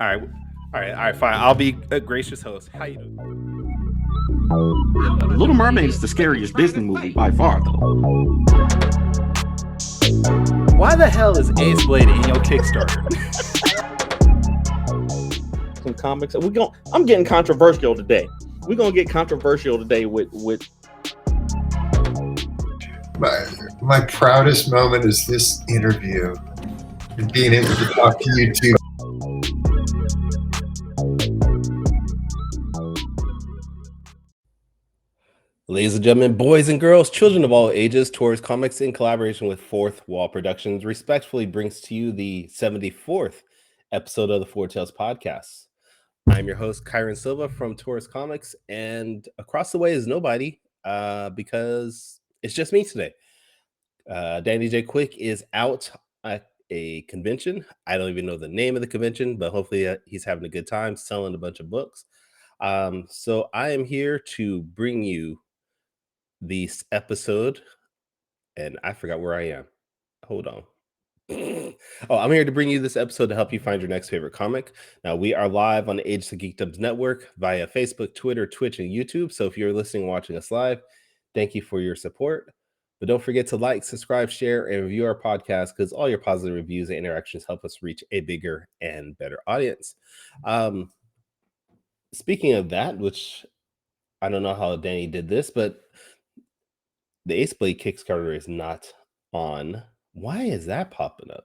All right, all right, all right. Fine. I'll be a gracious host. How you doing? Little Mermaid is the scariest Disney movie by far, though. Why the hell is Ace Blade in your Kickstarter? Some comics. I'm getting controversial today. We're gonna get controversial today with my proudest moment is this interview and being able to talk to you two. Ladies and gentlemen, boys and girls, children of all ages, Taurus Comics, in collaboration with Fourth Wall Productions, respectfully brings to you the 74th episode of the Four Tales podcast. I'm your host, Kyron Silva from Taurus Comics, and across the way is nobody because it's just me today. Danny J. Quick is out at a convention. I don't even know the name of the convention, but hopefully he's having a good time selling a bunch of books. So I am here to bring you this episode, and I forgot where I am. Hold on. I'm here to bring you this episode to help you find your next favorite comic. Now, we are live on the Age of Geekdoms Network via Facebook, Twitter, Twitch, and YouTube. So if you're listening, watching us live, thank you for your support. But don't forget to like, subscribe, share, and review our podcast because all your positive reviews and interactions help us reach a bigger and better audience. Speaking of that, which I don't know how Danny did this, but the Ace Blade Kickstarter is not on. Why is that popping up?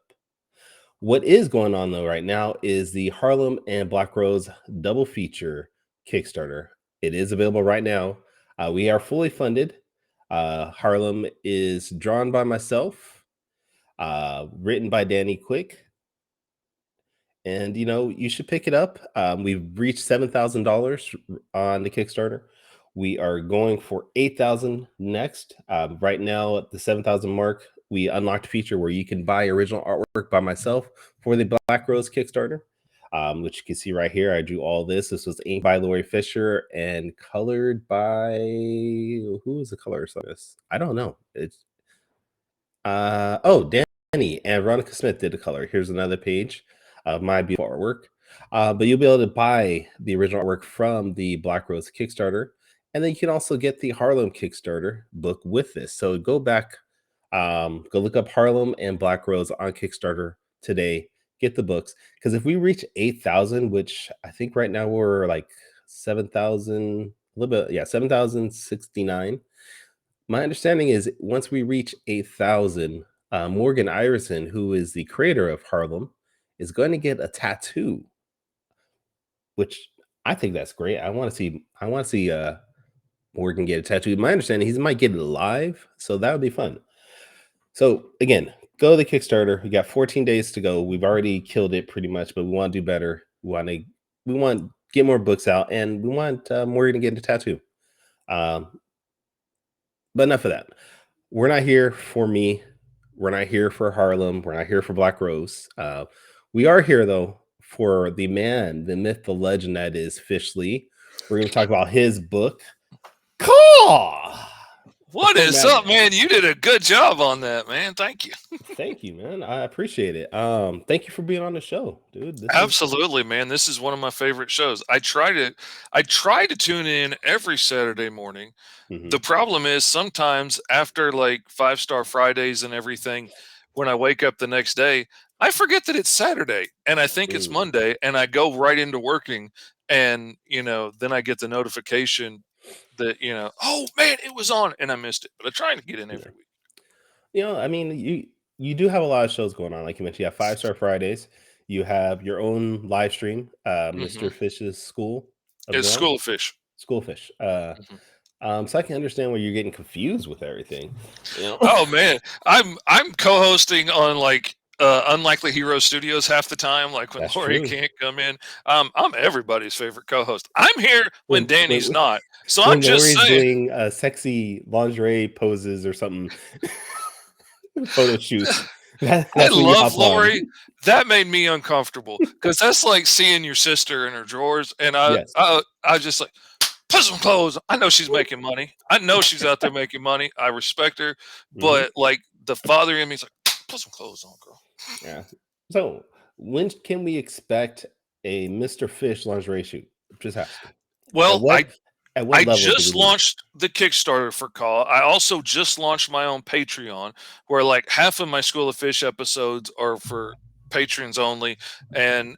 What is going on though right now is the Harlem and Black Rose double feature Kickstarter. It is available right now. We are fully funded. Harlem is drawn by myself, written by Danny Quick. And you should pick it up. We've reached $7,000 on the Kickstarter. We are going for 8,000 next. Right now at the 7,000 mark, we unlocked a feature where you can buy original artwork by myself for the Black Rose Kickstarter, which you can see right here. I drew all this. This was inked by Lori Fisher and colored by who is the colorist on this? I don't know. It's Danny and Veronica Smith did the color. Here's another page of my beautiful artwork. But you'll be able to buy the original artwork from the Black Rose Kickstarter. And then you can also get the Harlem Kickstarter book with this. So go back, go look up Harlem and Black Rose on Kickstarter today. Get the books. Because if we reach 8,000, which I think right now we're like 7,000, a little bit, 7,069. My understanding is once we reach 8,000, Morgan Iverson, who is the creator of Harlem, is going to get a tattoo, which I think that's great. I want to see Morgan get a tattoo. My understanding, he might get it live, so that would be fun. So again, go to the Kickstarter. We got 14 days to go. We've already killed it pretty much, but we want to do better. We want to get more books out, and we want Morgan to get a tattoo. But enough of that. We're not here for me. We're not here for Harlem. We're not here for Black Rose. We are here, though, for the man, the myth, the legend that is Fish Lee. We're going to talk about his book, KAAW! What is up, man? You did a good job on that, man. Thank you. Thank you, man. I appreciate it. Thank you for being on the show, dude. Absolutely, man. This is one of my favorite shows. I try to tune in every Saturday morning. Mhm. The problem is sometimes after like 5-Star Fridays and everything, when I wake up the next day, I forget that it's Saturday and I think it's Monday and I go right into working and then I get the notification that oh man, it was on and I missed it. But I try to get in every week. I mean, you do have a lot of shows going on. Like you mentioned, you have 5-Star Fridays. You have your own live stream, Mr. Fish's School of It's Drama. School of Fish. School of Fish. So I can understand where you're getting confused with everything. Oh man, I'm co-hosting on like Unlikely Hero Studios half the time. Like when That's Lori true. can't come in, I'm everybody's favorite co-host. I'm here when Danny's not, so when I'm just Lori's saying. doing sexy lingerie poses or something, photo shoots. I love Lori. That made me uncomfortable because that's like seeing your sister in her drawers, and I just like. Put some clothes. I know she's making money. I know she's out there making money. I respect her, but like the father in me is like, put some clothes on, girl. Yeah. So when can we expect a Mr. Fish lingerie shoot? Just asking. At Well, what at what I level do we just need it? launched the Kickstarter for KAAW. I also just launched my own Patreon, where like half of my School of Fish episodes are for patrons only, and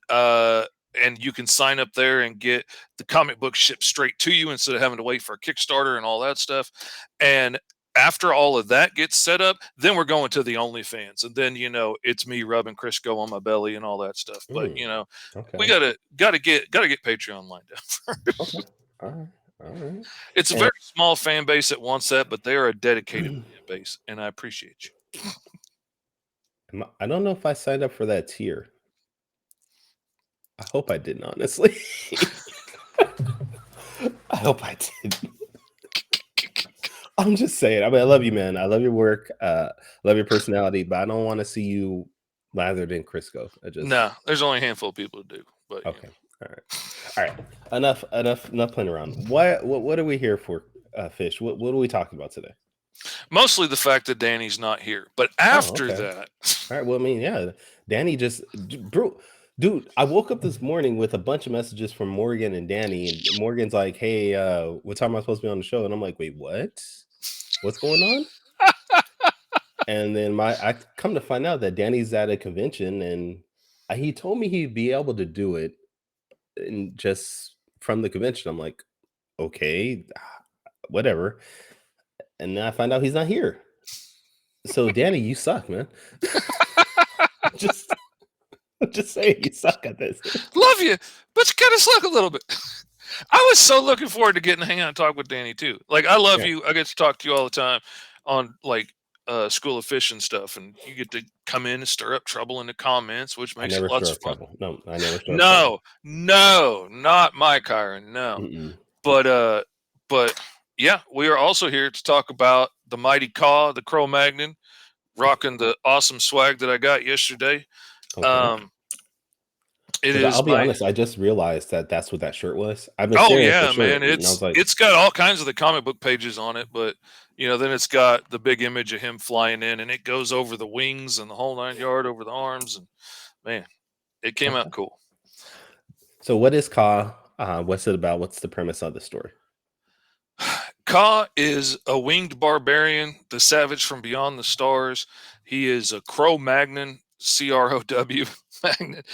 you can sign up there and get the comic book shipped straight to you instead of having to wait for a Kickstarter and all that stuff. And after all of that gets set up, then we're going to the OnlyFans, and then it's me rubbing Crisco on my belly and all that stuff. But we Okay. gotta get Patreon lined up. Okay. All right. All right. It's a And very small fan base that wants that, but they are a dedicated fan base, and I appreciate you. I don't know if I signed up for that tier. I hope I didn't, honestly. I hope I did. I'm just saying. I mean, I love you, man. I love your work. Love your personality, but I don't want to see you lathered in Crisco. I just No, there's only a handful of people who do, but okay. All right. All right. Enough playing around. What are we here for, Fish? What are we talking about today? mostly the fact that Danny's not here. But Oh, after okay. that, All right. Well, I mean, yeah. Danny just bro, dude. I woke up this morning with a bunch of messages from Morgan and Danny, and Morgan's like, "Hey, what time am I supposed to be on the show?" And I'm like, "Wait, what? What's going on?" And then I come to find out that Danny's at a convention, and he told me he'd be able to do it, and just from the convention. I'm like, okay, whatever. And then I find out he's not here. So Danny, you suck, man. just just say you suck at this. love you, but you kind of suck a little bit. I was so looking forward to getting to hang out and talk with Danny too. Like I love Yeah. you. I get to talk to you all the time on like School of Fish and stuff, and you get to come in and stir up trouble in the comments, which I makes it never lots stir of up fun. trouble. No, I never stir up trouble. No, not my Kyron. No. Mm-mm. But yeah, we are also here to talk about the Mighty KAAW The Crowmagnon, rocking the awesome swag that I got yesterday. Okay. Um, it Because I'll is be my honest, I just realized that that's what that shirt was. I've been Oh staring at the yeah, man. shirt, and I was like, It's got all kinds of the comic book pages on it, but then it's got the big image of him flying in, and it goes over the wings and the whole 9 yard over the arms, and man, it came okay. out cool. So what is Ka? What's it about? What's the premise of the story? KAAW is a winged barbarian, the savage from beyond the stars. He is a Crowmagnon, CROW magnet.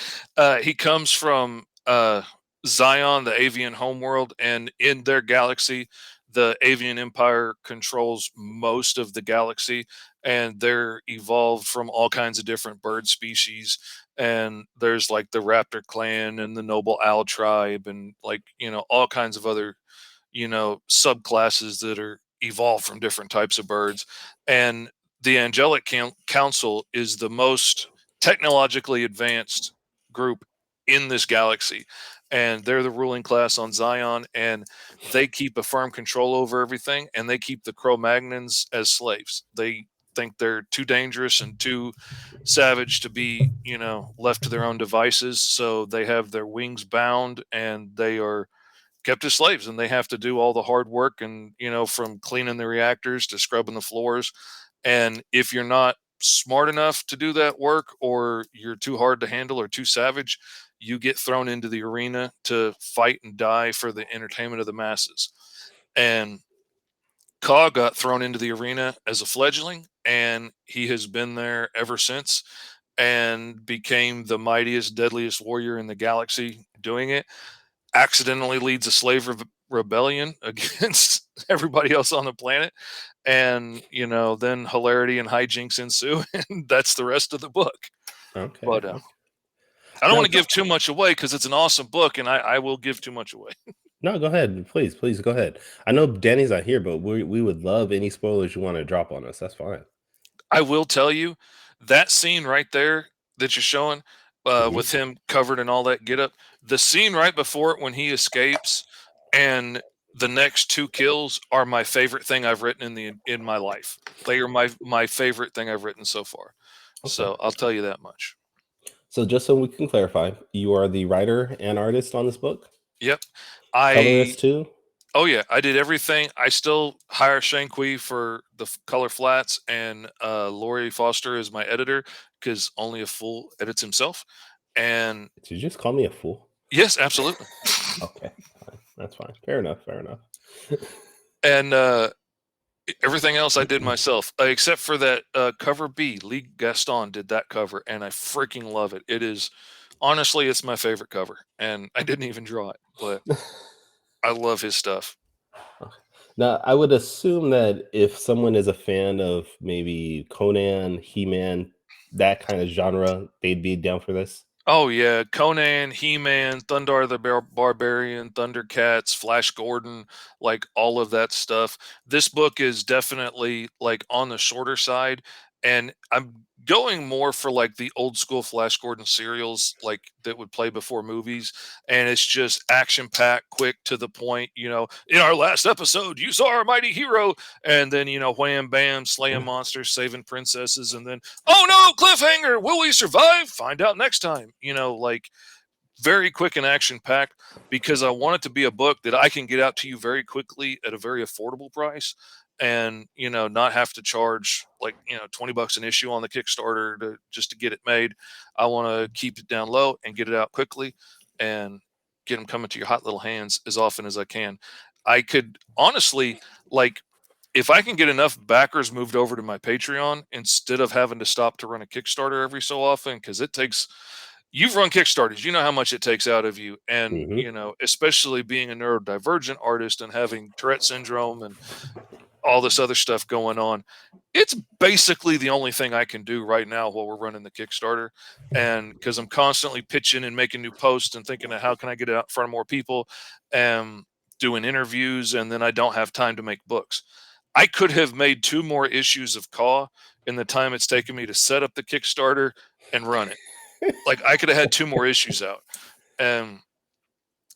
He comes from Zion, the avian homeworld, and in their galaxy, the avian empire controls most of the galaxy, and they're evolved from all kinds of different bird species. And there's like the raptor clan and the noble owl tribe, and like all kinds of other subclasses that are evolved from different types of birds. And the angelic council is the most technologically advanced group in this galaxy, and they're the ruling class on Zion, and they keep a firm control over everything, and they keep the Cro-Magnons as slaves. They think they're too dangerous and too savage to be left to their own devices, so they have their wings bound, and they are kept as slaves, and they have to do all the hard work, and from cleaning the reactors to scrubbing the floors. And if you're not smart enough to do that work, or you're too hard to handle or too savage, you get thrown into the arena to fight and die for the entertainment of the masses. And KAAW got thrown into the arena as a fledgling, and he has been there ever since, and became the mightiest, deadliest warrior in the galaxy doing it. Accidentally leads a slave rebellion against everybody else on the planet, and then hilarity and hijinks ensue, and that's the rest of the book. Okay. But I don't Now, want to give too much away because it's an awesome book, and I will give too much away. no, go ahead, please go ahead. I know Danny's not here, but we would love any spoilers you want to drop on us. That's fine. I will tell you that scene right there that you're showing, Mhm. with him covered in all that get up, the scene right before it when he escapes, and the next two kills are my favorite thing I've written in my life. They are my favorite thing I've written so far. Okay. So I'll tell you that much. So just so we can clarify, you are the writer and artist on this book, Yep. I colorist too. Oh yeah, I did everything. I still hire Shanqui for the color flats, and Lori Foster is my editor because only a fool edits himself. And Did you just call me a fool? yes, absolutely. Okay, fine. That's fine. Fair enough. And everything else I did myself, except for that cover B. Lee Gaston did that cover, and I freaking love it. It is, honestly, it's my favorite cover, and I didn't even draw it, but I love his stuff. Now, I would assume that if someone is a fan of maybe Conan, He-Man, that kind of genre, they'd be down for this. Oh yeah, Conan, He-Man, Thundar the Barbarian, Thundercats, Flash Gordon, like all of that stuff. This book is definitely like on the shorter side, and I'm going more for like the old school Flash Gordon serials like that would play before movies, and it's just action packed, quick to the point. In our last episode, you saw our mighty hero, and then wham bam, slaying monsters, saving princesses, and then oh no, cliffhanger, will we survive? Find out next time. Like very quick and action packed, because I want it to be a book that I can get out to you very quickly at a very affordable price, and not have to charge like $20 an issue on the Kickstarter just to get it made. I want to keep it down low and get it out quickly and get them coming to your hot little hands as often as I can. I could honestly, like, if I can get enough backers moved over to my Patreon instead of having to stop to run a Kickstarter every so often, because you've run Kickstarters, you know how much it takes out of you. And, especially being a neurodivergent artist and having Tourette syndrome and all this other stuff going on, it's basically the only thing I can do right now while we're running the Kickstarter. And because I'm constantly pitching and making new posts and thinking of how can I get it out in front of more people and doing interviews, and then I don't have time to make books. I could have made 2 more issues of KAAW in the time it's taken me to set up the Kickstarter and run it. Like I could have had 2 more issues out. And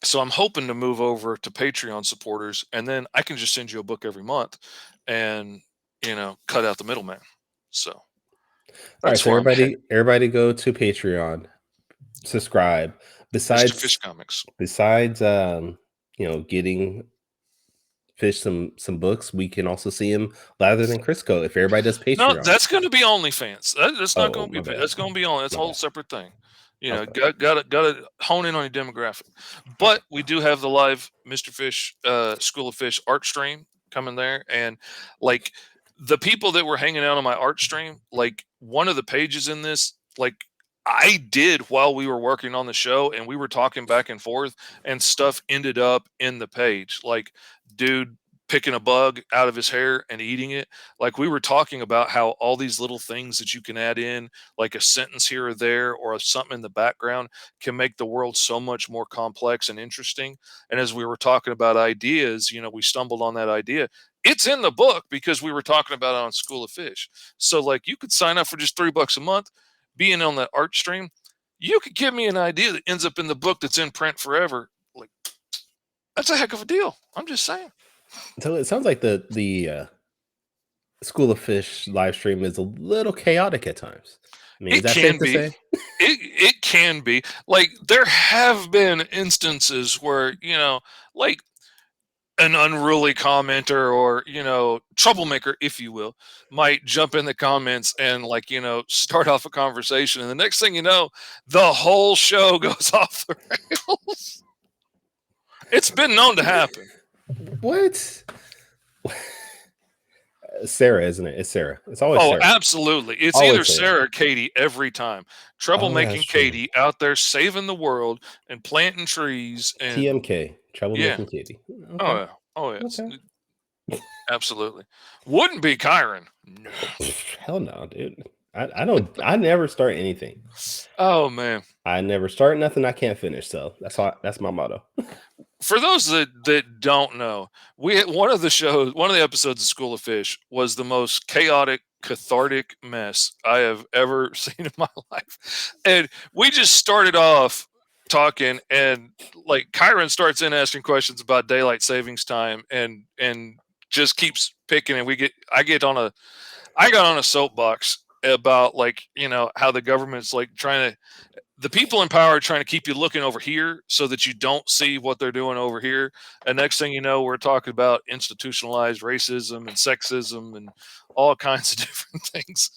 so I'm hoping to move over to Patreon supporters, and then I can just send you a book every month and, cut out the middleman. So All right, that's so where I'm headed. everybody go to Patreon, subscribe. Mr. Fish Comics. Besides getting Fish some books, we can also see him lather than Crisco if everybody does No, Patreon. that's going to be OnlyFans. That's not going to my be. bad. That's going to be on. That's a My whole bad. separate thing. Okay. Got to hone in on your demographic. But we do have the live Mr. Fish School of Fish art stream coming there, and like the people that were hanging out on my art stream, like one of the pages in this, like I did while we were working on the show, and we were talking back and forth, and stuff ended up in the page, like dude picking a bug out of his hair and eating it. Like we were talking about how all these little things that you can add in, like a sentence here or there or something in the background, can make the world so much more complex and interesting. And as we were talking about ideas, we stumbled on that idea. It's in the book because we were talking about it on School of Fish. So like you could sign up for just $3 a month, being on that art stream. You could give me an idea that ends up in the book that's in print forever. Like that's a heck of a deal. I'm just saying. So it sounds like the School of Fish live stream is a little chaotic at times. I mean, is that safe to say? It can be. Like there have been instances where like an unruly commenter or troublemaker, if you will, might jump in the comments and start off a conversation, and the next thing you know, the whole show goes off the rails. It's been known to happen. What? Sarah, isn't it? It's Sarah. It's always Sarah. Absolutely. It's always either Sarah or Katie every time. Troublemaking Katie out there saving the world and planting trees. And TMK. Troublemaking Katie. Okay. Oh yeah. Okay. Absolutely. Wouldn't be Kyron. No. Hell no, dude. I never start anything. Oh man. I never start nothing I can't finish. So that's my motto. For those that don't know, one of the episodes of School of Fish was the most chaotic, cathartic mess I have ever seen in my life. And we just started off talking, and like Kyron starts in asking questions about daylight savings time and just keeps picking, and I got on a soapbox about how the government's the people in power are trying to keep you looking over here so that you don't see what they're doing over here. And next thing you know, we're talking about institutionalized racism and sexism and all kinds of different things.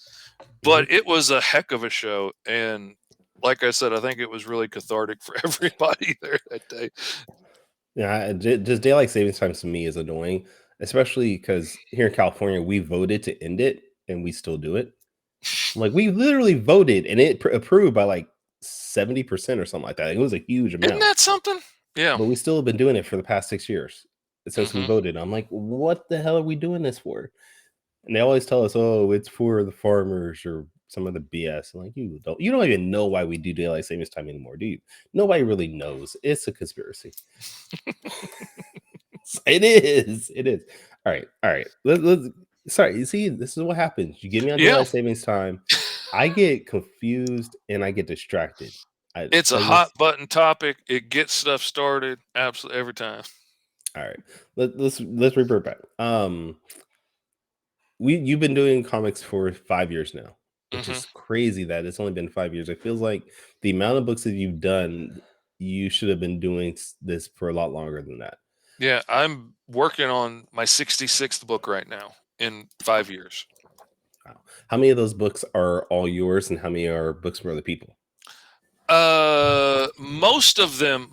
But it was a heck of a show. And like I said, I think it was really cathartic for everybody there that day. Yeah, just daylight savings time to me is annoying, especially because here in California we voted to end it and we still do it. Like we literally voted and it approved by like 70% or something like that. It was a huge Isn't amount, that something? Yeah. but we still have been doing it for the past 6 years since we Hmm. voted. I'm like, what the hell are we doing this for? And they always tell us, "Oh, it's for the farmers," or some of the BS. I'm like, you don't even know why we do daylight savings time anymore, do you? Nobody really knows. It's a conspiracy. It is. It is. All right. All right. Sorry. You see, this is what happens. You give me on Yeah. daylight savings time, I get confused and I get distracted. It's a Like hot this. button topic. It gets stuff started absolutely every time. All right. Let's revert back. You've been doing comics for 5 years now, which Hmm. is crazy that it's only been 5 years. It feels like the amount of books that you've done, you should have been doing this for a lot longer than that. Yeah, I'm working on my 66th book right now in 5 years. Wow. How many of those books are all yours, and how many are books from other people? Most of them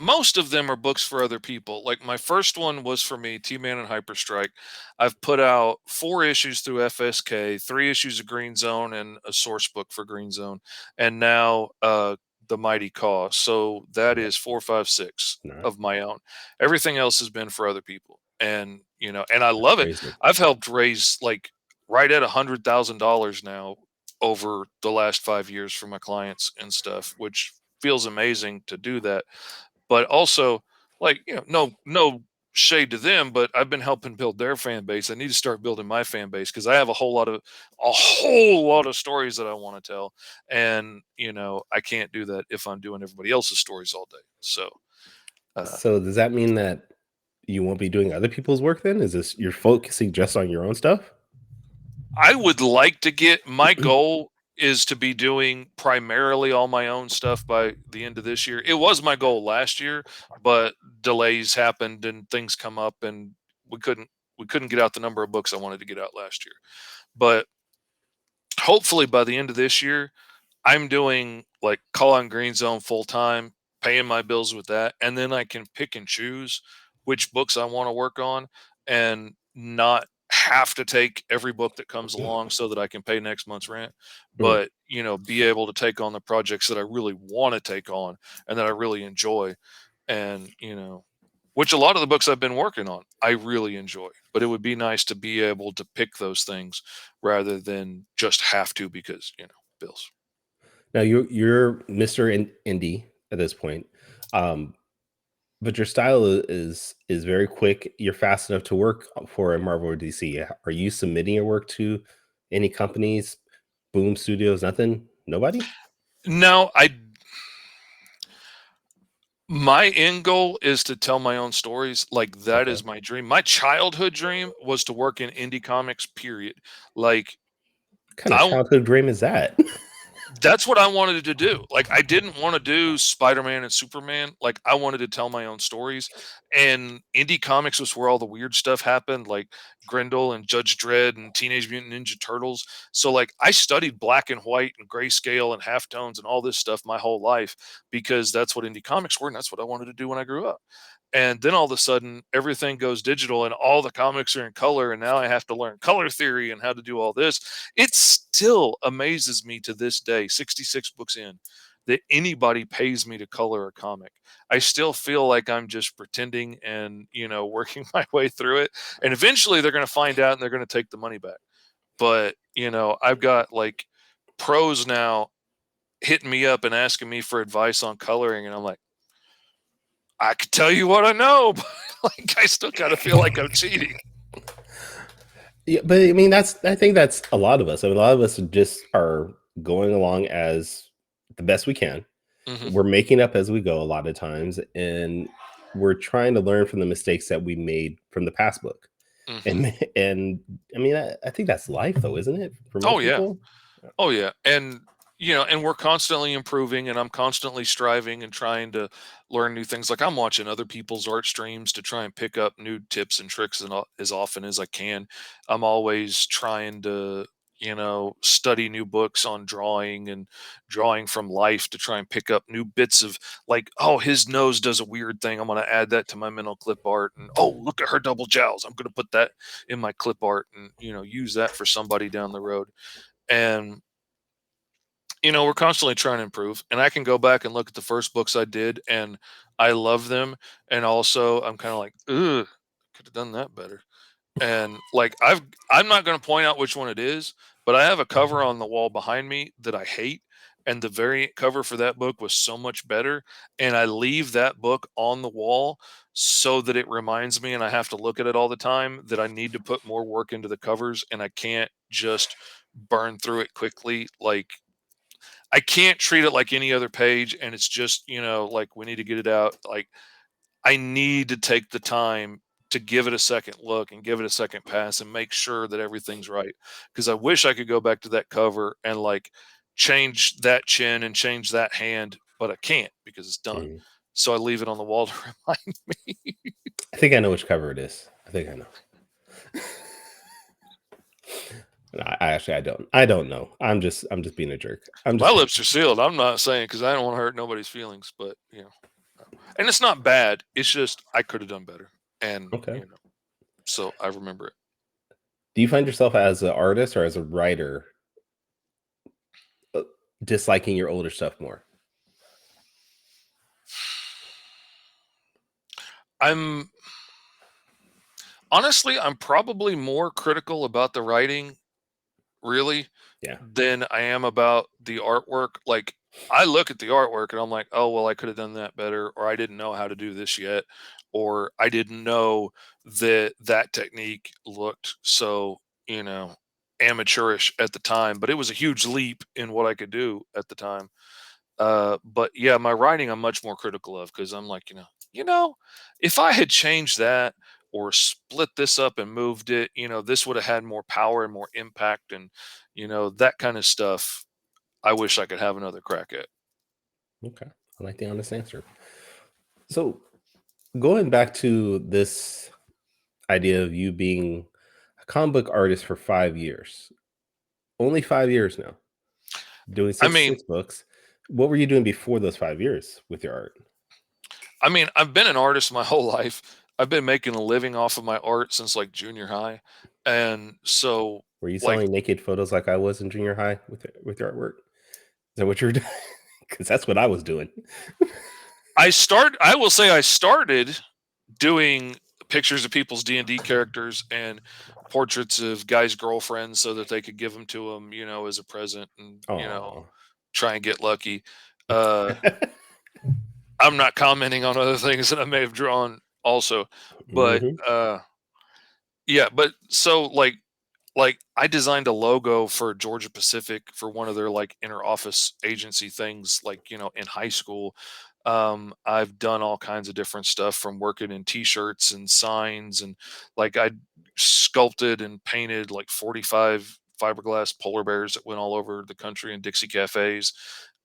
are books for other people. Like my first one was for me, T-Man and Hyperstrike. I've put out 4 issues through FSK, 3 issues of Green Zone, and a source book for Green Zone, and now the Mighty KAAW. So that is 4, 5, 6 Not of my own. Everything else has been for other people, and and I love it. crazy. I've helped raise like right at $100,000 now over the last 5 years for my clients and stuff, which feels amazing to do that. But also, like, no shade to them, but I've been helping build their fan base. I need to start building my fan base because I have a whole lot of stories that I want to tell. And, I can't do that if I'm doing everybody else's stories all day. So uh So does that mean that you won't be doing other people's work then? Is this you're focusing just on your own stuff? I would like to get my goal is to be doing primarily all my own stuff by the end of this year. It was my goal last year, but delays happened and things come up and we couldn't we couldn't get out the number of books I wanted to get out last year. But hopefully by the end of this year, I'm doing like Call on Green Zone full time, paying my bills with that, and then I can pick and choose which books I want to work on and not have to take every book that comes along so that I can pay next month's rent, Mm. but be able to take on the projects that I really want to take on and that I really enjoy. And which a lot of the books I've been working on, I really enjoy. But it would be nice to be able to pick those things rather than just have to because, bills. Now you're Mr. Indie at this point. Um, but your style is very quick. You're fast enough to work for a Marvel or DC. Are you submitting your work to any companies, Boom Studios, nothing? Nobody? No, my end goal is to tell my own stories. Like that Okay. is my dream. My childhood dream was to work in indie comics, period. Like What kind of I childhood dream is that? that's what I wanted to do. Like I didn't want to do Spider-Man and Superman. Like I wanted to tell my own stories. And indie comics was where all the weird stuff happened, like Grendel and Judge Dredd and Teenage Mutant Ninja Turtles. So like I studied black and white and grayscale and halftones and all this stuff my whole life because that's what indie comics were and that's what I wanted to do when I grew up. And then all of a sudden everything goes digital and all the comics are in color and now I have to learn color theory and how to do all this. It still amazes me to this day, 66 books in, that anybody pays me to color a comic. I still feel like I'm just pretending and working my way through it, and eventually they're going to find out and they're going to take the money back. But I've got like pros now hitting me up and asking me for advice on coloring and I'm like, I could tell you what I know, but like I still kind of feel like I'm cheating. Yeah, but I mean I think that's a lot of us. I mean, a lot of us just are going along as the best we can. Hmm. We're making up as we go a lot of times, and we're trying to learn from the mistakes that we made from the past book. Hmm. And I mean, I think that's life, though, isn't it? For Oh most yeah. people. Oh yeah, and and we're constantly improving, and I'm constantly striving and trying to learn new things. Like I'm watching other people's art streams to try and pick up new tips and tricks, and as often as I can. I'm always trying to study new books on drawing and drawing from life to try and pick up new bits of, like, oh, his nose does a weird thing. I'm going to add that to my mental clip art. And oh, look at her double jowls. I'm going to put that in my clip art and, use that for somebody down the road. And, we're constantly trying to improve. And I can go back and look at the first books I did and I love them. And also I'm kind of like, ugh, could have done that better. And like I'm not going to point out which one it is, but I have a cover on the wall behind me that I hate, and the variant cover for that book was so much better, and I leave that book on the wall so that it reminds me, and I have to look at it all the time, that I need to put more work into the covers, and I can't just burn through it quickly. Like, I can't treat it like any other page, and it's just, like, we need to get it out. Like, I need to take the time to give it a second look and give it a second pass and make sure that everything's right. Because I wish I could go back to that cover and like change that chin and change that hand, but I can't because it's done. Mhm. So I leave it on the wall to remind me. I think I know which cover it is. I think I know. I don't. I don't know. I'm just being a jerk. I'm My just lips are sealed. I'm not saying because I don't want to hurt nobody's feelings, but and it's not bad. It's just I could have done better, and okay. so I remember it. Do you find yourself as an artist or as a writer disliking your older stuff more? I'm honestly, I'm probably more critical about the writing, really, Yeah. than I am about the artwork. Like, I look at the artwork and I'm like, oh, well, I could have done that better, or I didn't know how to do this yet, or I didn't know that that technique looked so, amateurish at the time, but it was a huge leap in what I could do at the time. But yeah, my writing I'm much more critical of because I'm like, if I had changed that or split this up and moved it, this would have had more power and more impact, and that kind of stuff. I wish I could have another crack at. Okay. I like the honest answer. So going back to this idea of you being a comic book artist for 5 years, only 5 years now, doing I mean, 66 books. What were you doing before those 5 years with your art? I've been an artist my whole life. I've been making a living off of my art since like junior high, and so Were you like selling naked photos like I was in junior high with your artwork? Is that what you were doing? Because that's what I was doing. I will say I started doing pictures of people's D&D characters and portraits of guys' girlfriends so that they could give them to them, as a present, and Oh. try and get lucky. Uh, I'm not commenting on other things that I may have drawn also, but Hmm. yeah, but so like I designed a logo for Georgia Pacific for one of their like inner office agency things, like, in high school. I've done all kinds of different stuff from working in t-shirts and signs, and like I sculpted and painted like 45 fiberglass polar bears that went all over the country in Dixie cafes.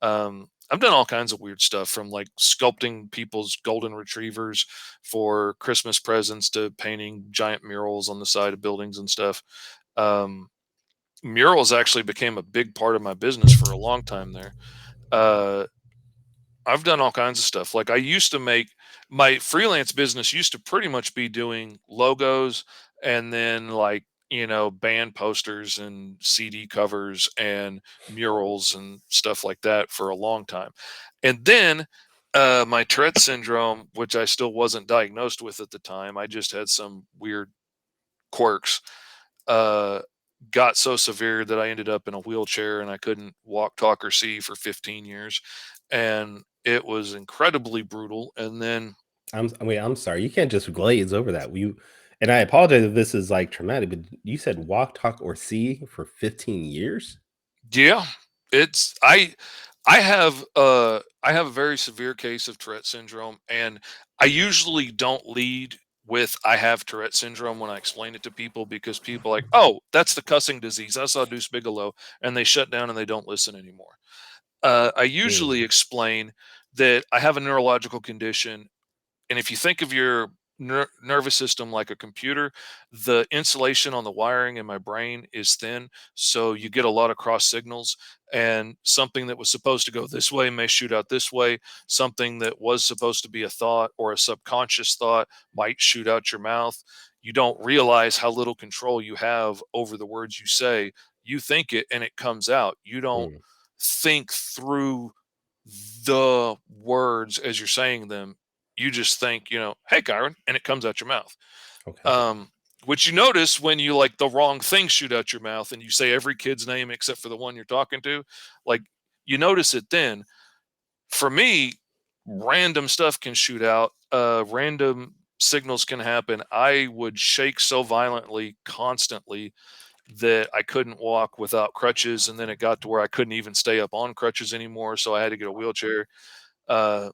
I've done all kinds of weird stuff from like sculpting people's golden retrievers for Christmas presents to painting giant murals on the side of buildings and stuff. um, Murals actually became a big part of my business for a long time there. Uh, I've done all kinds of stuff. Like, I used to make my freelance business used to pretty much be doing logos and then like, band posters and CD covers and murals and stuff like that for a long time. And then my Tourette syndrome, which I still wasn't diagnosed with at the time, I just had some weird quirks, uh, got so severe that I ended up in a wheelchair and I couldn't walk, talk, or see for 15 years. And it was incredibly brutal. And then, I'm sorry. You can't just glaze over that. And I apologize if this is like traumatic, but you said walk, talk, or see for 15 years? yeah, it's, I have a very severe case of Tourette syndrome, and I usually don't lead with I have Tourette syndrome when I explain it to people, because people are like, oh, that's the cussing disease. I saw Deuce Bigelow, and they shut down and they don't listen anymore. I usually Mm, explain that I have a neurological condition, and if you think of your nervous system like a computer. The insulation on the wiring in my brain is thin, so you get a lot of cross signals, and something that was supposed to go this way may shoot out this way. Something that was supposed to be a thought or a subconscious thought might shoot out your mouth. You don't realize how little control you have over the words you say. You think it and it comes out. You don't Mm, think through the words as you're saying them. You just think, hey, Kyron, and it comes out your mouth. okay. Um, which you notice when you like the wrong thing shoot out your mouth and you say every kid's name except for the one you're talking to. Like, you notice it then. For me, random stuff can shoot out, random signals can happen. I would shake so violently constantly that I couldn't walk without crutches, and then it got to where I couldn't even stay up on crutches anymore, so I had to get a wheelchair. Uh,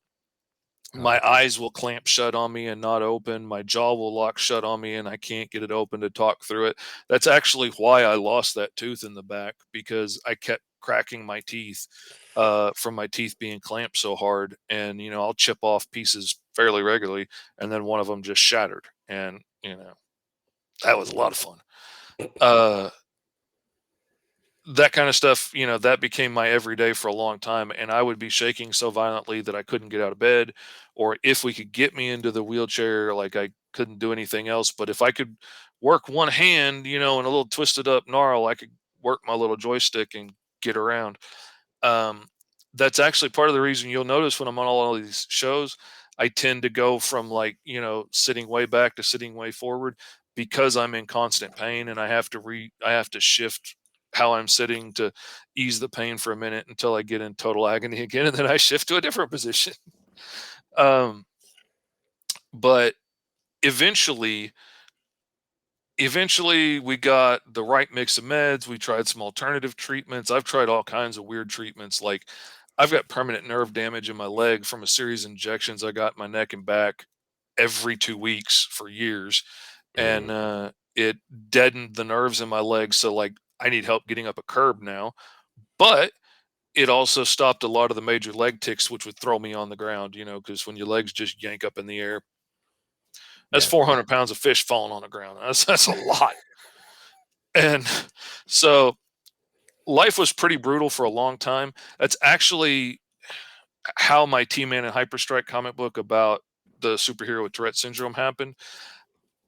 Oh, my dang. eyes will clamp shut on me and not open. My jaw will lock shut on me, and I can't get it open to talk through it. That's actually why I lost that tooth in the back, because I kept cracking my teeth from my teeth being clamped so hard. And I'll chip off pieces fairly regularly, and then one of them just shattered, and that was a lot of fun. Uh, that kind of stuff, that became my everyday for a long time. And I would be shaking so violently that I couldn't get out of bed. Or if we could get me into the wheelchair, like I couldn't do anything else. But if I could work one hand, in a little twisted up gnarl, I could work my little joystick and get around. Um, that's actually part of the reason you'll notice when I'm on all of these shows, I tend to go from like, sitting way back to sitting way forward, because I'm in constant pain and I have to shift how I'm sitting to ease the pain for a minute until I get in total agony again, and then I shift to a different position. Um, but eventually, we got the right mix of meds. We tried some alternative treatments. I've tried all kinds of weird treatments. Like, I've got permanent nerve damage in my leg from a series of injections I got in my neck and back every 2 weeks for years. And Mm, it deadened the nerves in my legs. So, like, I need help getting up a curb now. But it also stopped a lot of the major leg ticks, which would throw me on the ground, because when your legs just yank up in the air, that's yeah. 400 pounds of fish falling on the ground. That's a lot. And so life was pretty brutal for a long time. That's actually how my T-Man and Hyperstrike comic book about the superhero with Tourette syndrome happened.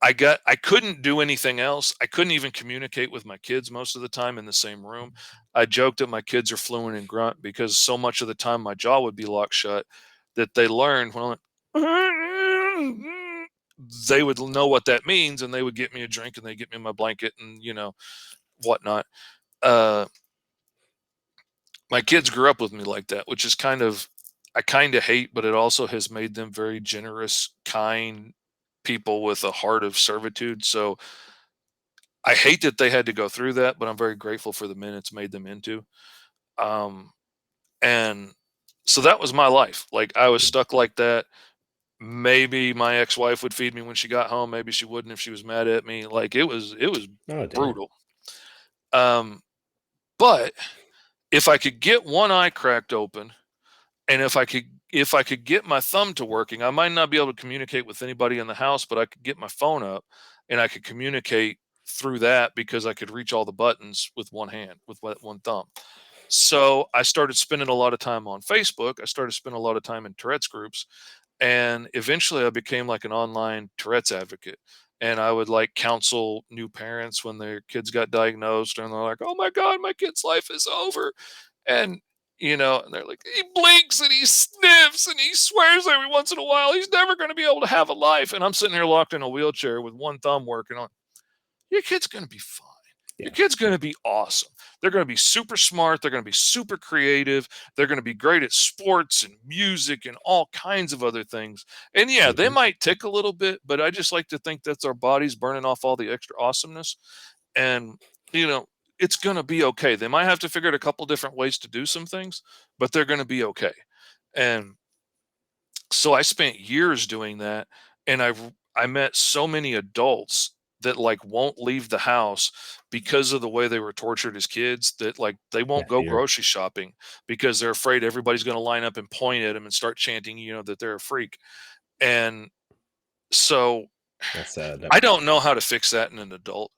I couldn't do anything else. I couldn't even communicate with my kids most of the time in the same room. I joked that my kids are fluent in grunt because so much of the time my jaw would be locked shut that they learned when I went, they would know what that means, and they would get me a drink and they get me my blanket and whatnot. Uh, my kids grew up with me like that, which is I kind of hate, but it also has made them very generous, kind people with a heart of servitude. So I hate that they had to go through that, but I'm very grateful for the men it's made them into. Um, and so that was my life. Like, I was Mm. stuck like that. Maybe my ex-wife would feed me when she got home. Maybe she wouldn't if she was mad at me. Like, it was Oh, dang. brutal. Um, but if I could get one eye cracked open, and if I could get my thumb to working, I might not be able to communicate with anybody in the house, but I could get my phone up and I could communicate through that because I could reach all the buttons with one hand, with one thumb. So I started spending a lot of time on Facebook. I started spending a lot of time in Tourette's groups, and eventually I became like an online Tourette's advocate. And I would like counsel new parents when their kids got diagnosed and they're like, "Oh my God, my kid's life is over." And and they're like, "He blinks and he sniffs and he swears every once in a while. He's never going to be able to have a life." And I'm sitting here locked in a wheelchair with one thumb working on. Your kid's going to be fine. Your Yeah. kid's going to be awesome. They're going to be super smart. They're going to be super creative. They're going to be great at sports and music and all kinds of other things. And yeah, they Mhm. might tick a little bit, but I just like to think that's our bodies burning off all the extra awesomeness. And, you know, it's going to be okay. They might have to figure out a couple different ways to do some things, but they're going to be okay. And so I spent years doing that, and I met so many adults that like won't leave the house because of the way they were tortured as kids, that like they Yeah, won't go fear. grocery shopping because they're afraid everybody's going to line up and point at them and start chanting, that they're a freak. And So That's I don't know how to fix that in an adult,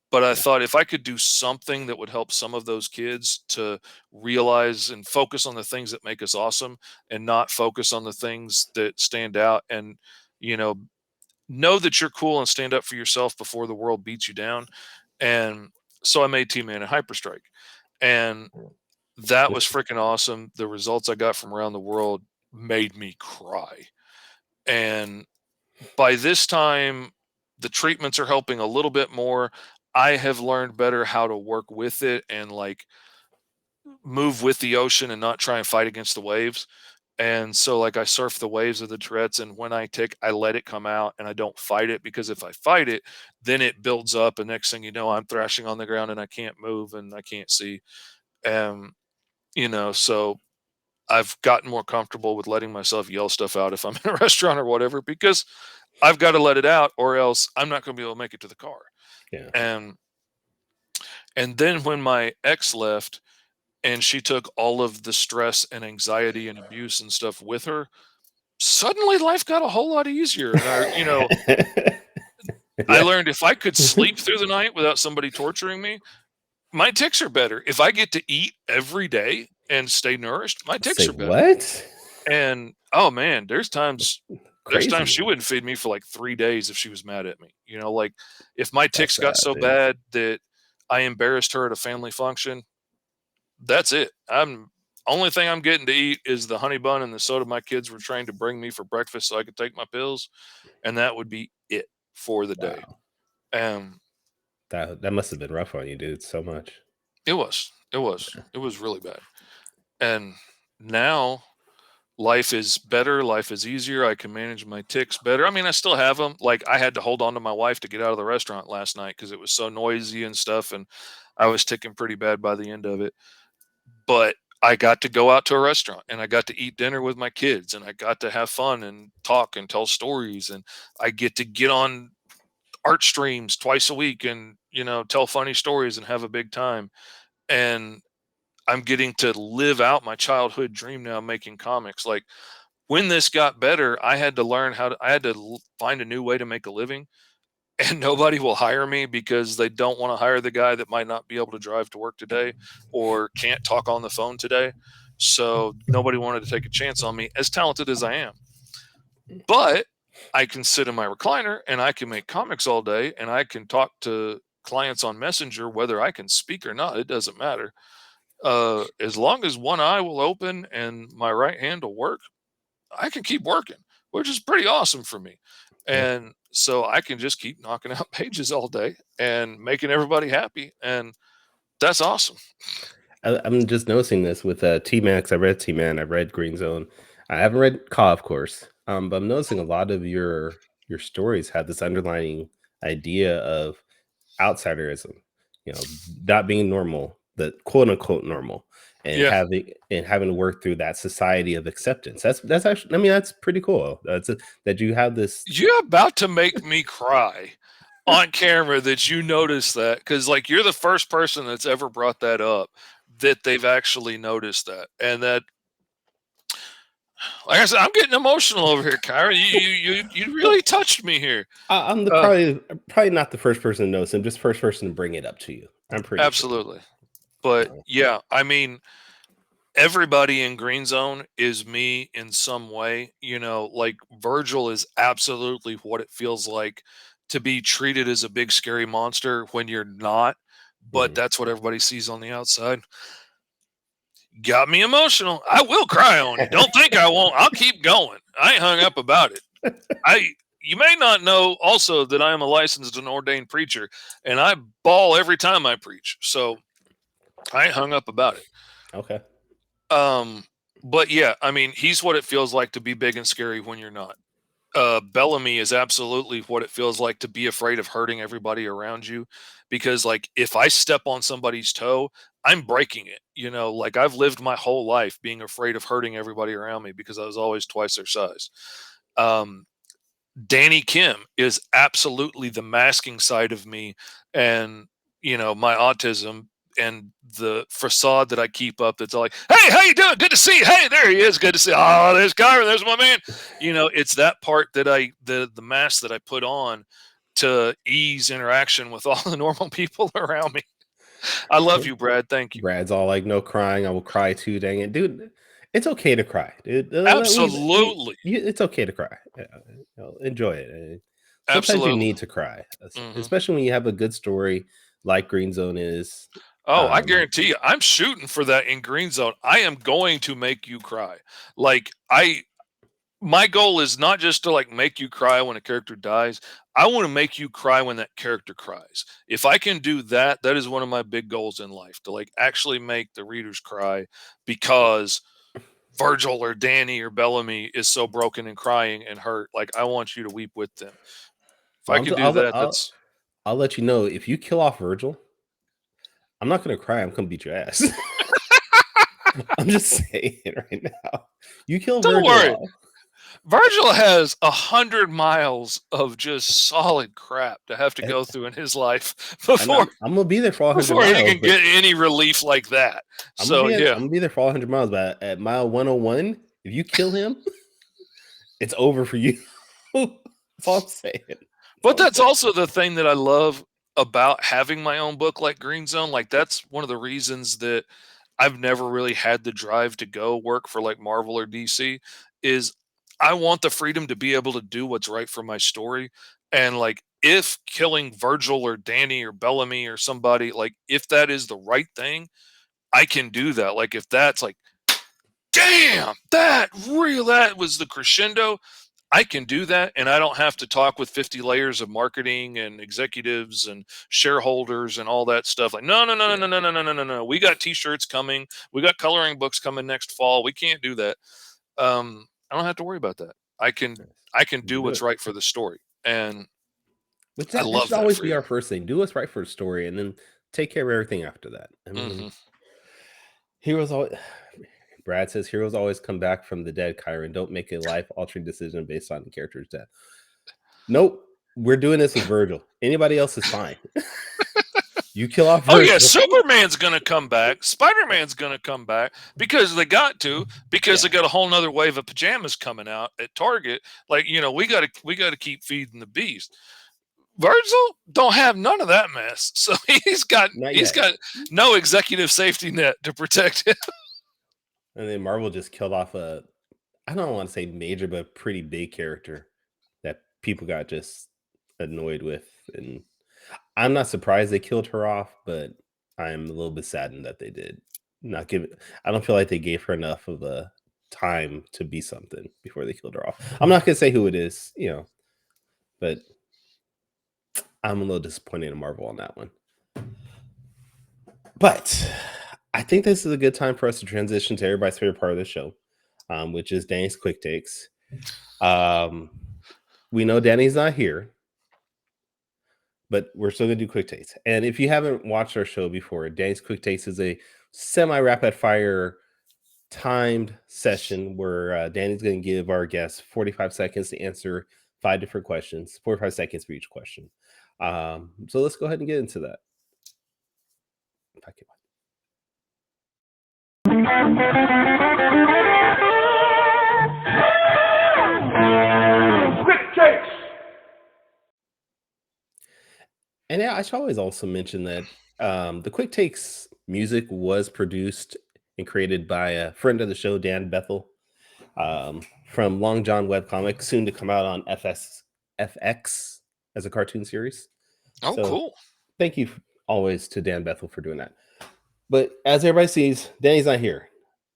but I Yeah. thought if I could do something that would help some of those kids to realize and focus on the things that make us awesome and not focus on the things that stand out, and, you know that you're cool and stand up for yourself before the world beats you down. And so I made T-Man and Hyperstrike. And that was freaking awesome. The results I got from around the world made me cry. And by this time, the treatments are helping a little bit more. I have learned better how to work with it and like move with the ocean and not try and fight against the waves. And so like I surf the waves of the Tourette's, and when I tick, I let it come out and I don't fight it, because if I fight it, then it builds up, and next thing you know, I'm thrashing on the ground and I can't move and I can't see. Um, so I've gotten more comfortable with letting myself yell stuff out if I'm in a restaurant or whatever, because I've got to let it out or else I'm not going to be able to make it to the car. Yeah. And then when my ex left and she took all of the stress and anxiety and abuse and stuff with her, suddenly life got a whole lot easier. And I Yeah. learned if I could sleep through the night without somebody torturing me, my ticks are better. If I get to eat every day and stay nourished, my ticks Say are better. what? And oh man, there's times Crazy. she wouldn't feed me for like 3 days if she was mad at me. Like if my That's ticks got sad, so dude. bad that I embarrassed her at a family function, that's it. Only thing I'm getting to eat is the honey bun and the soda my kids were trained to bring me for breakfast so I could take my pills, and that would be it for the day. Wow. Um, That must have been rough on you, dude, so much. it was really bad. And now life is better. Life is easier. I can manage my ticks better. I mean, I still have them. Like I had to hold on to my wife to get out of the restaurant last night because it was so noisy and stuff, and I was ticking pretty bad by the end of it. But I got to go out to a restaurant and I got to eat dinner with my kids and I got to have fun and talk and tell stories, and I get on art streams twice a week and tell funny stories and have a big time. And I'm getting to live out my childhood dream now, making comics. Like when this got better, I had to learn I had to find a new way to make a living, and nobody will hire me because they don't want to hire the guy that might not be able to drive to work today or can't talk on the phone today. So nobody wanted to take a chance on me, as talented as I am. But I can sit in my recliner and I can make comics all day and I can talk to clients on Messenger, whether I can speak or not, it doesn't matter. As long as one eye will open and my right hand will work, I can keep working, which is pretty awesome for me. Yeah. And so I can just keep knocking out pages all day and making everybody happy. And that's awesome. I'm just noticing this with T-Man, 'cause I read T-Man, I read Green Zone. I haven't read KAAW, of course, but I'm noticing a lot of your stories have this underlying idea of outsiderism, not being normal, the quote unquote normal, and Yeah. having to work through that society of acceptance. That's actually, I mean, that's pretty cool. That you have this. You're about to make me cry on camera that you noticed that, because like you're the first person that's ever brought that up, that they've actually noticed that. And that, like I said, I'm getting emotional over here, Kyra. You really touched me here. I'm the Uh, probably not the first person to notice. I'm just first person to bring it up to you. I'm pretty sure. Absolutely. But yeah, I mean, everybody in Green Zone is me in some way. Like Virgil is absolutely what it feels like to be treated as a big scary monster when you're not, but Mhm. that's what everybody sees on the outside. Got me emotional. I will cry on you. Don't think I won't. I'll keep going. I ain't hung up about it. You may not know also that I am a licensed and ordained preacher, and I bawl every time I preach. So I ain't hung up about it. Okay. But yeah, I mean, he's what it feels like to be big and scary when you're not. Bellamy is absolutely what it feels like to be afraid of hurting everybody around you, because like if I step on somebody's toe, I'm breaking it. Like I've lived my whole life being afraid of hurting everybody around me because I was always twice their size. Um, Danny Kim is absolutely the masking side of me, and my autism and the facade that I keep up that's all like, hey, how you doing? Good to see you. Hey, there he is. Good to see you. Oh, there's Kyron. There's my man. You know, it's that part that the mask that I put on to ease interaction with all the normal people around me. I love you, Brad. Thank you. Brad's all like, no crying. I will cry too. Dang it, dude. It's okay to cry, dude. Absolutely. It's okay to cry. Enjoy it. Sometimes Absolutely. you need to cry, Mhm. especially when you have a good story like Green Zone is. Oh, I guarantee you, I'm shooting for that in Green Zone. I am going to make you cry. Like my goal is not just to like make you cry when a character dies. I want to make you cry when that character cries. If I can do that, that is one of my big goals in life, to like actually make the readers cry because Virgil or Danny or Bellamy is so broken and crying and hurt. Like I want you to weep with them. If I can do that, that's I'll let you know if you kill off Virgil, I'm not gonna cry. I'm gonna beat your ass. I'm just saying right now. You kill don't Virgil worry. off. Virgil has 100 miles of just solid crap to have to go through in his life before I'm gonna be there for all 100 before miles. he can get any relief like that. I'm So yeah, gonna be there for all 100 miles. But at mile 101, if you kill him, it's over for you. That's all I'm saying. but that's also the thing that I love about having my own book like Green Zone. Like that's one of the reasons that I've never really had the drive to go work for like Marvel or DC is I want the freedom to be able to do what's right for my story. And like if killing Virgil or Danny or Bellamy or somebody, like if that is the right thing, I can do that. Like if that's like, damn, that was the crescendo. I can do that, and I don't have to talk with 50 layers of marketing and executives and shareholders and all that stuff. Like, no. We got T-shirts coming. We got coloring books coming next fall. We can't do that. I don't have to worry about that. I can do what's right for the story, and I love should that. always be our first thing. Do what's right for the story, and then take care of everything after that. I mean, heroes always. Brad says heroes always come back from the dead, Kyron. Don't make a life-altering decision based on the character's death. Nope. We're doing this with Virgil. Anybody else is fine. You kill off Virgil. Oh yeah, Superman's gonna come back. Spider-Man's gonna come back because they got to, because they got a whole nother wave of pajamas coming out at Target. Like, you know, we gotta keep feeding the beast. Virgil don't have none of that mess. So he's got no executive safety net to protect him. And then Marvel just killed off I don't want to say major, but a pretty big character that people got just annoyed with. And I'm not surprised they killed her off, but I'm a little bit saddened that they did not give it. I don't feel like they gave her enough of a time to be something before they killed her off. I'm not going to say who it is, you know, but I'm a little disappointed in Marvel on that one. But I think this is a good time for us to transition to everybody's favorite part of the show, which is Danny's quick takes. We know Danny's not here, but we're still going to do quick takes. And if you haven't watched our show before, Danny's quick takes is a semi-rapid fire timed session where Danny's going to give our guests 45 seconds to answer 5 different questions, 45 seconds for each question. So let's go ahead and get into that. If I can. Quick takes. And yeah, I should always also mention that the quick takes music was produced and created by a friend of the show, Dan Bethel, from Long John webcomic, soon to come out on FX as a cartoon series. Oh, so, cool. Thank you always to Dan Bethel for doing that. But as everybody sees, Danny's not here.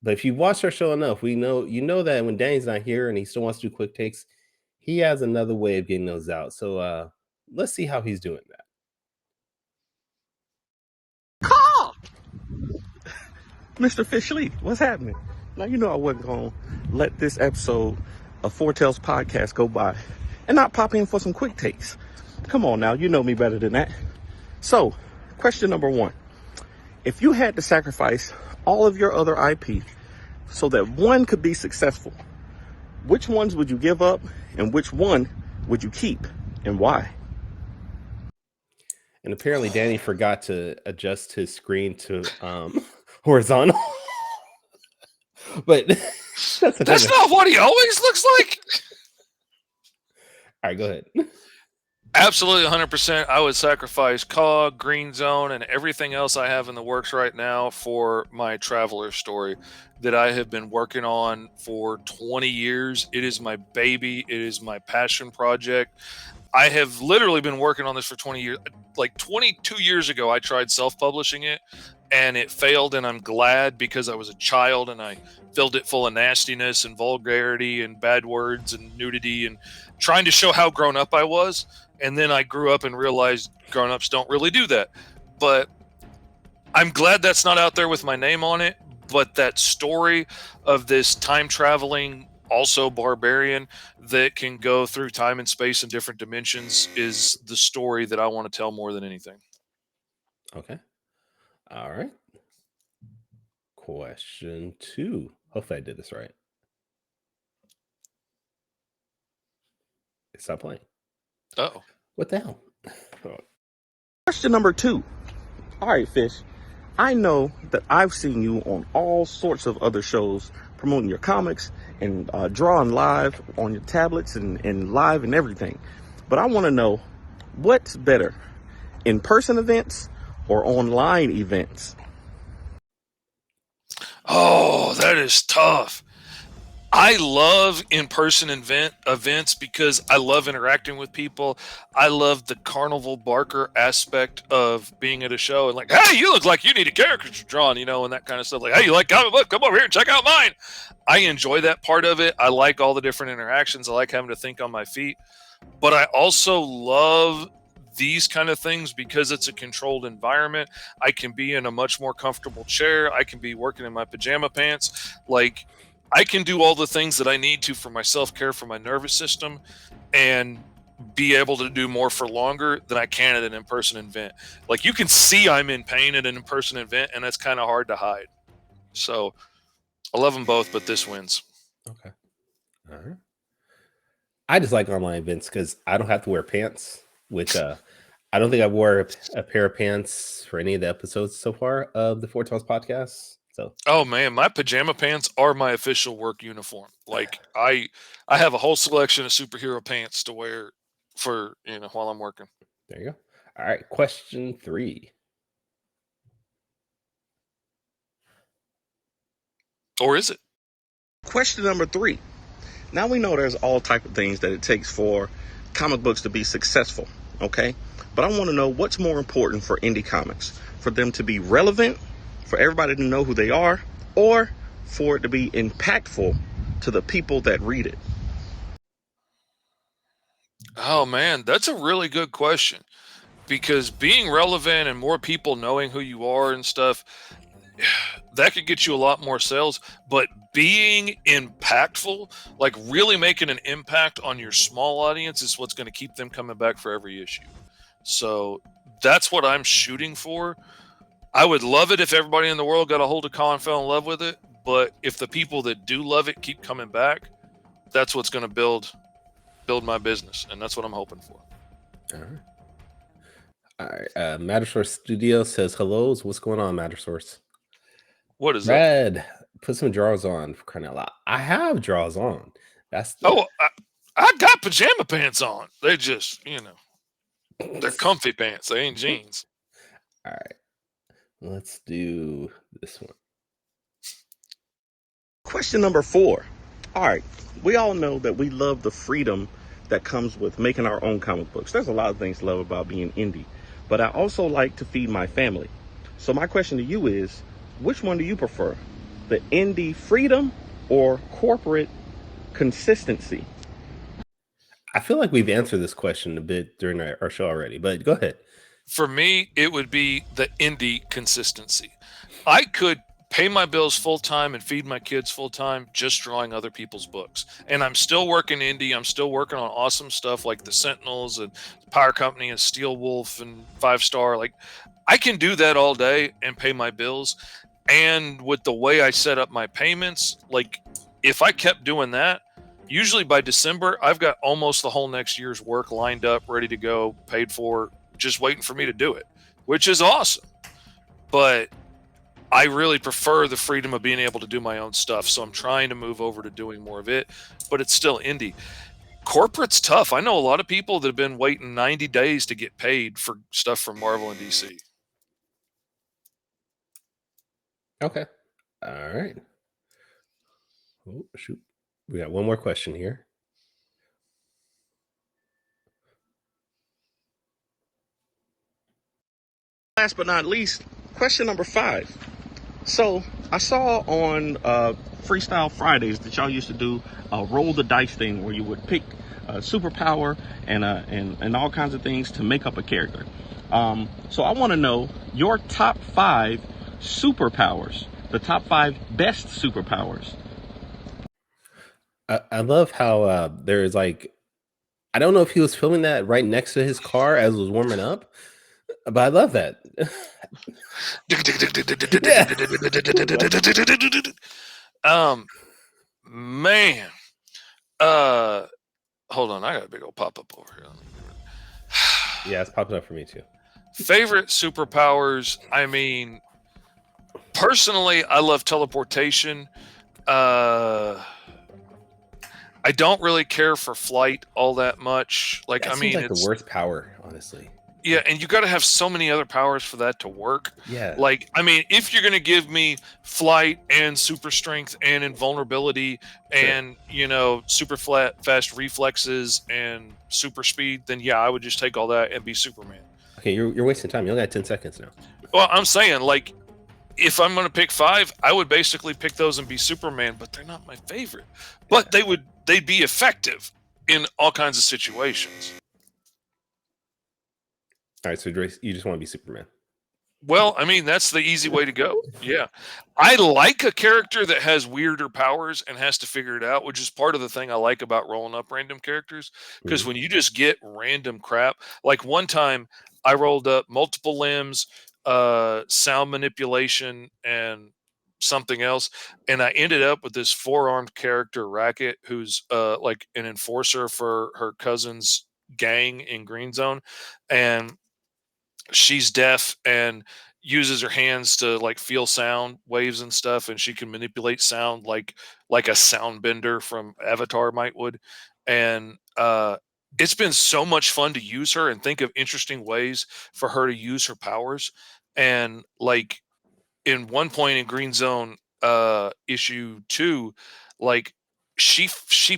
But if you've watched our show enough, you know that when Danny's not here and he still wants to do quick takes, he has another way of getting those out. So let's see how he's doing that. Call! Mr. Fishley, what's happening? Now, you know I wasn't going to let this episode of Foretells Podcast go by and not pop in for some quick takes. Come on now, you know me better than that. So, question number 1. If you had to sacrifice all of your other IP so that one could be successful, which ones would you give up and which one would you keep and why? And apparently Danny forgot to adjust his screen to horizontal. But That's not what he always looks like. All right, go ahead. Absolutely 100%. I would sacrifice KAAW, Green Zone, and everything else I have in the works right now for my Traveler story that I have been working on for 20 years. It is my baby. It is my passion project. I have literally been working on this for 20 years. Like 22 years ago, I tried self-publishing it and it failed. And I'm glad, because I was a child and I filled it full of nastiness and vulgarity and bad words and nudity and trying to show how grown up I was. And then I grew up and realized grown-ups don't really do that. But I'm glad that's not out there with my name on it. But that story of this time-traveling, also barbarian, that can go through time and space and different dimensions is the story that I want to tell more than anything. Okay. All right. Question 2. Hopefully I did this right. Stop playing. Oh. What the hell? Question number 2. All right, Fish. I know that I've seen you on all sorts of other shows promoting your comics and drawing live on your tablets and live and everything. But I want to know, what's better, in-person events or online events? Oh, that is tough. I love in-person events because I love interacting with people. I love the carnival barker aspect of being at a show and like, hey, you look like you need a caricature drawn, and that kind of stuff. Like, hey, you like comic book? Come over here and check out mine. I enjoy that part of it. I like all the different interactions. I like having to think on my feet. But I also love these kind of things because it's a controlled environment. I can be in a much more comfortable chair. I can be working in my pajama pants. Like, I can do all the things that I need to for my self-care, for my nervous system, and be able to do more for longer than I can at an in-person event. Like, you can see I'm in pain at an in-person event, and that's kind of hard to hide. So I love them both, but this wins. Okay. All right. I just like online events because I don't have to wear pants, which I don't think I wore a pair of pants for any of the episodes so far of the Four Tales podcast. So, oh man, my pajama pants are my official work uniform. Like, I have a whole selection of superhero pants to wear for while I'm working. There you go. All right, question 3. Or is it? Question number 3. Now we know there's all type of things that it takes for comic books to be successful, okay? But I want to know, what's more important for indie comics? For them to be relevant, for everybody to know who they are, or for it to be impactful to the people that read it? Oh man, that's a really good question. Because being relevant and more people knowing who you are and stuff, that could get you a lot more sales. But being impactful, like really making an impact on your small audience, is what's going to keep them coming back for every issue. So that's what I'm shooting for. I would love it if everybody in the world got a hold of KAAW and fell in love with it. But if the people that do love it keep coming back, that's what's going to build my business. And that's what I'm hoping for. All right. All right. Mattersource Studio says hellos. What's going on, Mattersource? What is that? Red, put some drawers on, for crying out loud. I have drawers on. That's I got pajama pants on. They just, they're comfy pants. They ain't jeans. All right. Let's do this one. Question number 4. All right. We all know that we love the freedom that comes with making our own comic books. There's a lot of things to love about being indie, but I also like to feed my family. So my question to you is, which one do you prefer? The indie freedom or corporate consistency? I feel like we've answered this question a bit during our show already, but go ahead. For me, it would be the indie consistency. I could pay my bills full time and feed my kids full time just drawing other people's books. And I'm still working indie. I'm still working on awesome stuff like the Sentinels and Power Company and Steel Wolf and 5 Star. Like, I can do that all day and pay my bills. And with the way I set up my payments, like, if I kept doing that, usually by December, I've got almost the whole next year's work lined up, ready to go, paid for, just waiting for me to do it, which is awesome. But I really prefer the freedom of being able to do my own stuff. So I'm trying to move over to doing more of it, but it's still indie. Corporate's tough. I know a lot of people that have been waiting 90 days to get paid for stuff from Marvel and DC. Okay. All right. Oh, shoot. We got one more question here. Last but not least, question number 5. So I saw on Freestyle Fridays that y'all used to do a roll the dice thing where you would pick a superpower and all kinds of things to make up a character. So I want to know your top 5 superpowers, the top 5 best superpowers. I love how there's like, I don't know if he was filming that right next to his car as it was warming up, but I love that. Man. Hold on, I got a big old pop-up over here. Yeah, it's popping up for me too. Favorite superpowers, I mean, personally, I love teleportation. I don't really care for flight all that much. Like, That I seems mean, like the it's worst power, honestly. yeah, and you got to have so many other powers for that to work. Yeah. Like, I mean, if you're going to give me flight and super strength and invulnerability and, you know, super fast reflexes and super speed, then yeah, I would just take all that and be Superman. Okay, you're wasting time. You only got 10 seconds now. Well, I'm saying, like, if I'm going to pick 5, I would basically pick those and be Superman, but they're not my favorite. But they'd be effective in all kinds of situations. All right, so you just want to be Superman. Well, I mean, that's the easy way to go. Yeah. I like a character that has weirder powers and has to figure it out, which is part of the thing I like about rolling up random characters. Because when you just get random crap, like one time I rolled up multiple limbs, sound manipulation, and something else, and I ended up with this 4-armed character, Racket, who's like an enforcer for her cousin's gang in Green Zone, and she's deaf and uses her hands to like feel sound waves and stuff, and she can manipulate sound like a sound bender from Avatar might would. And it's been so much fun to use her and think of interesting ways for her to use her powers. And like in one point in Green Zone issue 2, like she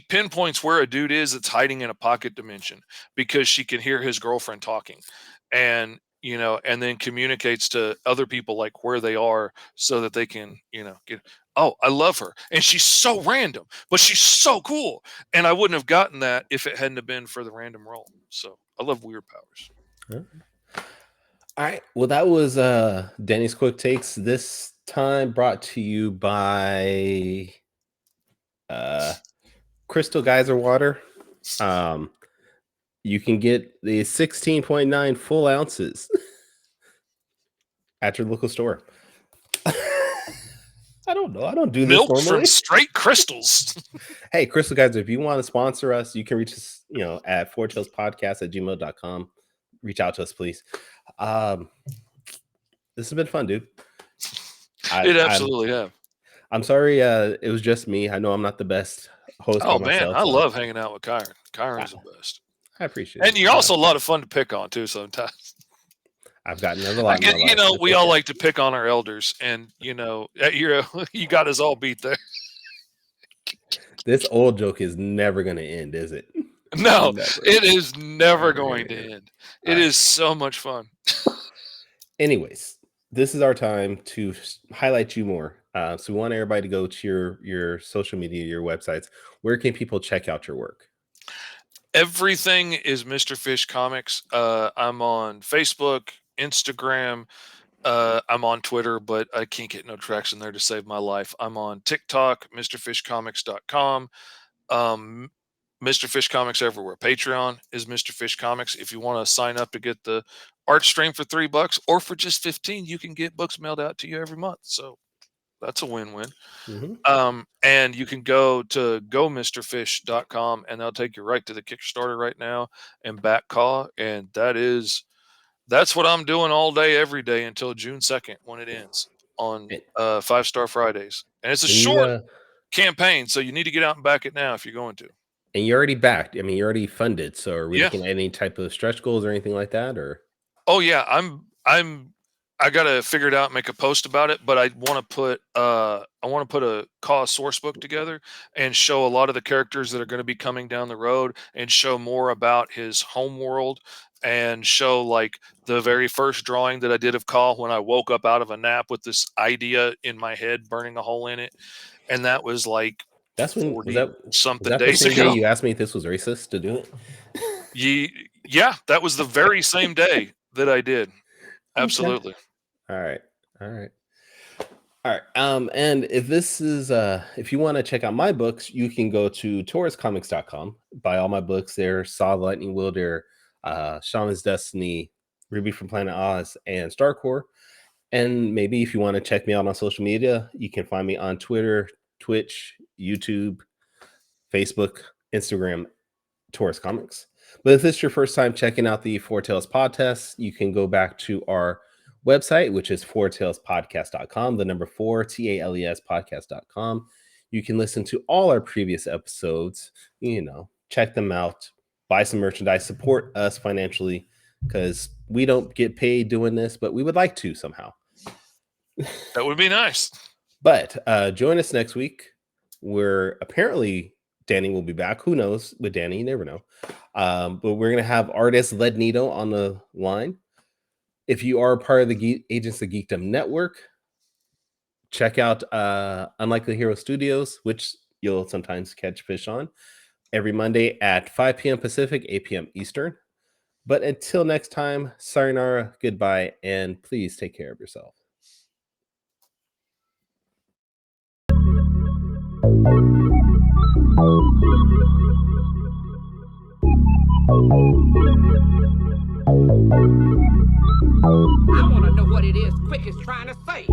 pinpoints where a dude is that's hiding in a pocket dimension because she can hear his girlfriend talking, and you know, and then communicates to other people like where they are so that they can, you know, get. Oh, I love her, and she's so random, but she's so cool, and I wouldn't have gotten that if it hadn't have been for the random roll. So I love weird powers. All right. Well, that was Danny's Quick Takes. This time brought to you by Crystal Geyser Water. You can get the 16.9 full ounces at your local store. I don't know. I don't do Milk this normally. from straight crystals. Hey, Crystal Geyser, if you want to sponsor us, you can reach us, you know, at fourtailspodcast@gmail.com. Reach out to us, please. This has been fun, dude. It absolutely have. I'm sorry it was just me. I know I'm not the best host. Oh by man, myself, I so love hanging out with Kyron. Kyron's the best. I appreciate it. And you're also a lot of fun to pick on too sometimes. I've gotten a lot. You know, we all like to pick on our elders, and you know, you got us all beat there. This old joke is never going to end, is it? No, Never. it is never going to end. It is so much fun. Anyways, this is our time to highlight you more. So we want everybody to go to your social media, your websites. Where can people check out your work? Everything is Mr. Fish Comics. I'm on Facebook, Instagram. I'm on Twitter, but I can't get no traction there to save my life. I'm on TikTok, MrFishComics.com. Mr. Fish Comics everywhere. Patreon is Mr. Fish Comics. If you want to sign up to get the art stream for $3 or for just 15, you can get books mailed out to you every month. So that's a win-win. And you can go to gomrfish.com and they'll take you right to the Kickstarter right now and back KAAW. And that is That's what I'm doing all day, every day until June 2nd when it ends on And 5 Star Fridays. And it's a you short campaign, so you need to get out and back it now if you're going to. and you're already backed. I mean, you're already funded. So are we Yeah. looking at any type of stretch goals or anything like that? Or Oh yeah, I gotta figure it out and make a post about it, but I want to put a KAAW source book together and show a lot of the characters that are going to be coming down the road, and show more about his home world, and show like the very first drawing that I did of KAAW when I woke up out of a nap with this idea in my head burning a hole in it, and that was like that's when 40 was something that the days same day ago. you asked me if this was racist to do it? Yeah, that was the very same day that I did. Okay. Absolutely. All right. All right. All right. And if this is if you want to check out my books, you can go to tauruscomics.com, buy all my books there, Saw the Lightning Wielder, Shaman's Destiny, Ruby from Planet Oz, and Starcore. And maybe if you want to check me out on social media, you can find me on Twitter, Twitch, YouTube, Facebook, Instagram, Taurus Comics. But if this is your first time checking out the Four Tales podcast, you can go back to our website, which is fourtalespodcast.com, the number 4, TALES podcast.com. You can listen to all our previous episodes, check them out, buy some merchandise, support us financially, because we don't get paid doing this, but we would like to somehow. That would be nice. But join us next week, where apparently Danny will be back. Who knows? With Danny, you never know. But we're going to have artist Lednito on the line. If you are part of the Agents of Geekdom Network, check out Unlikely Hero Studios, which you'll sometimes catch fish on, every Monday at 5 p.m. Pacific, 8 p.m. Eastern. But until next time, sayonara, goodbye, and please take care of yourself. I want to know what it is Quick is trying to say.